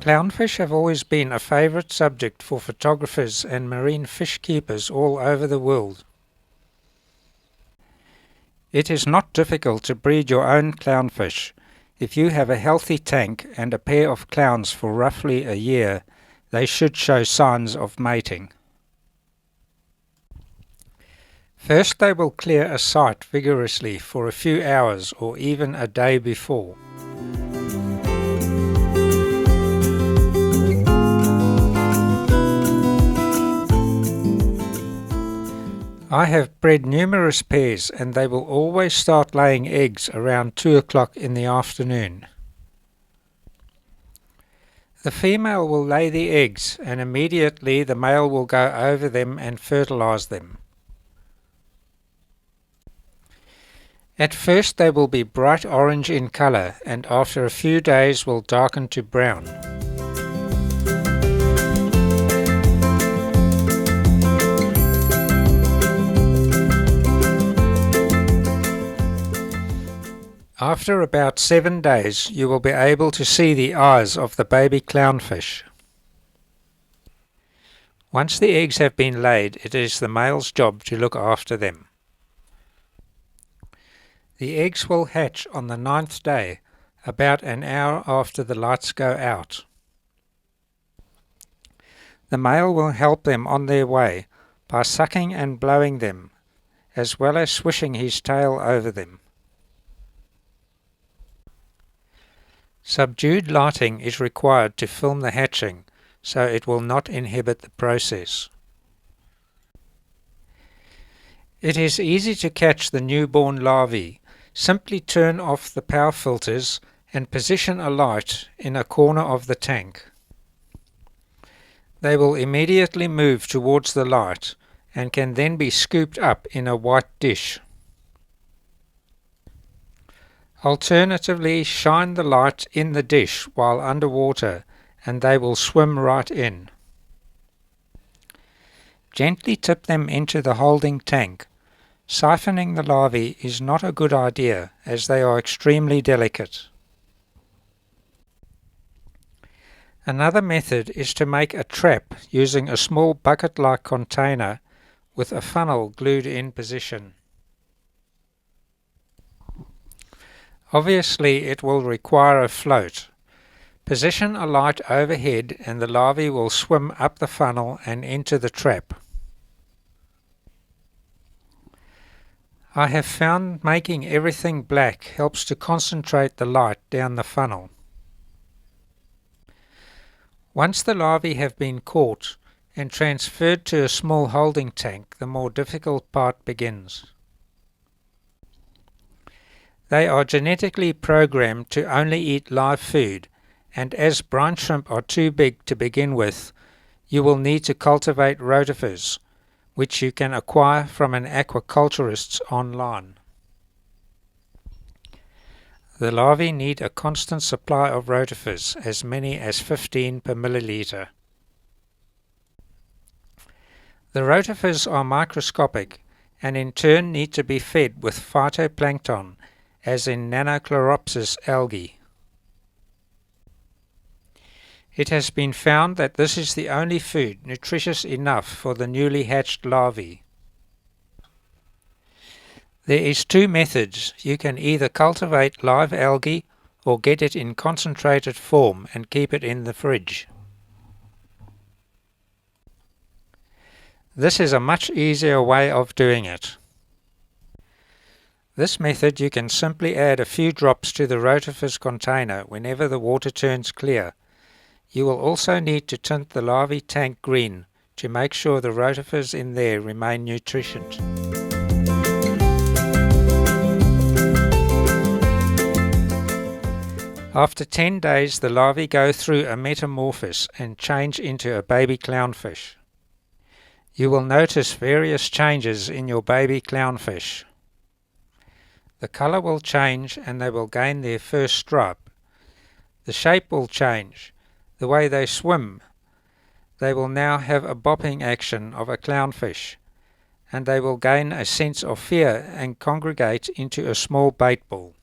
Clownfish have always been a favourite subject for photographers and marine fish keepers all over the world. It is not difficult to breed your own clownfish. If you have a healthy tank and a pair of clowns for roughly a year, they should show signs of mating. First, they will clear a site vigorously for a few hours or even a day before. I have bred numerous pairs and they will always start laying eggs around 2 o'clock in the afternoon. The female will lay the eggs and immediately the male will go over them and fertilize them. At first they will be bright orange in color and after a few days will darken to brown. After about 7 days, you will be able to see the eyes of the baby clownfish. Once the eggs have been laid, it is the male's job to look after them. The eggs will hatch on the 9th day, about an hour after the lights go out. The male will help them on their way by sucking and blowing them, as well as swishing his tail over them. Subdued lighting is required to film the hatching, so it will not inhibit the process. It is easy to catch the newborn larvae. Simply turn off the power filters and position a light in a corner of the tank. They will immediately move towards the light and can then be scooped up in a white dish. Alternatively, shine the light in the dish while underwater and they will swim right in. Gently tip them into the holding tank. Siphoning the larvae is not a good idea as they are extremely delicate. Another method is to make a trap using a small bucket-like container with a funnel glued in position. Obviously, it will require a float. Position a light overhead and the larvae will swim up the funnel and into the trap. I have found making everything black helps to concentrate the light down the funnel. Once the larvae have been caught and transferred to a small holding tank, the more difficult part begins. They are genetically programmed to only eat live food, and as brine shrimp are too big to begin with, you will need to cultivate rotifers, which you can acquire from an aquaculturist online. The larvae need a constant supply of rotifers, as many as 15 per milliliter. The rotifers are microscopic and in turn need to be fed with phytoplankton, as in Nanochloropsis algae. It has been found that this is the only food nutritious enough for the newly hatched larvae. There is 2 methods. You can either cultivate live algae or get it in concentrated form and keep it in the fridge. This is a much easier way of doing it. This method you can simply add a few drops to the rotifer's container whenever the water turns clear. You will also need to tint the larvae tank green to make sure the rotifers in there remain nutritious. After 10 days, the larvae go through a metamorphosis and change into a baby clownfish. You will notice various changes in your baby clownfish. The color will change and they will gain their first stripe. The shape will change. The way they swim. They will now have a bopping action of a clownfish, and they will gain a sense of fear and congregate into a small bait ball.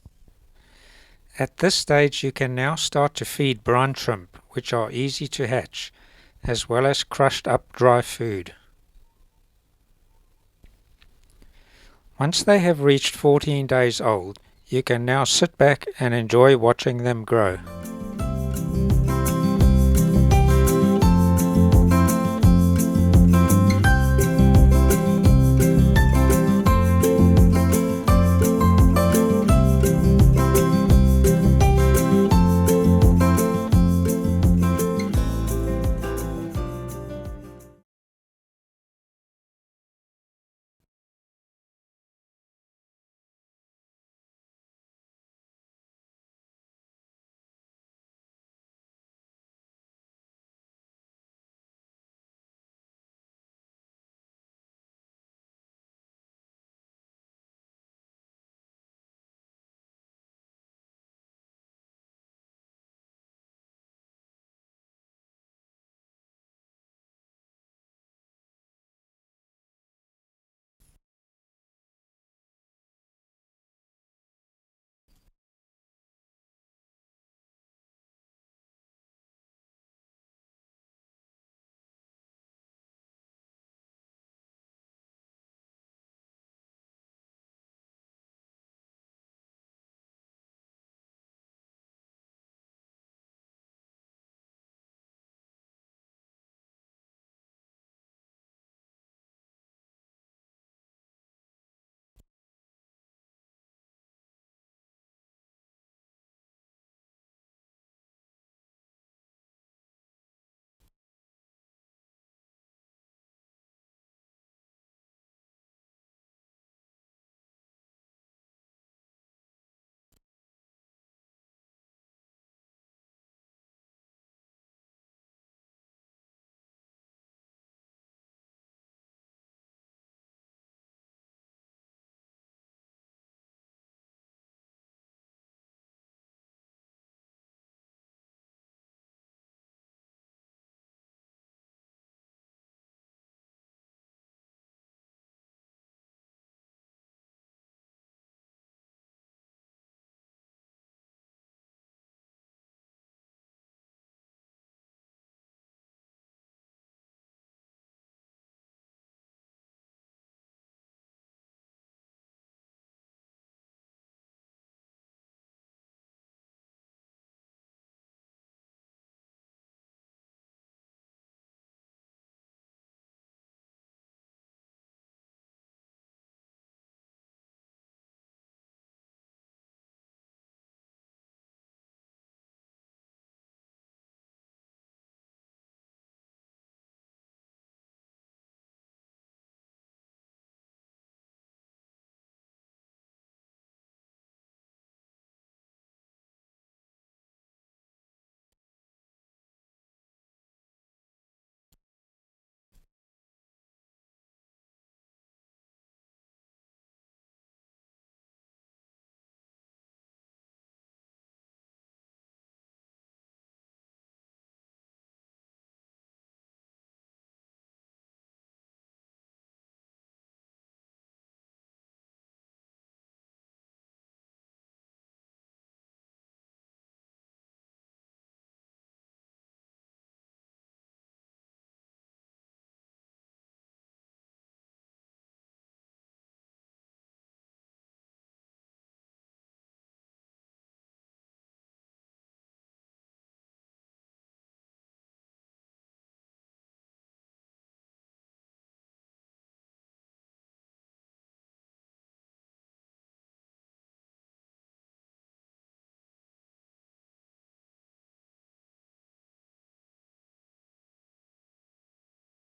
At this stage you can now start to feed brine shrimp, which are easy to hatch, as well as crushed up dry food. Once they have reached 14 days old, you can now sit back and enjoy watching them grow.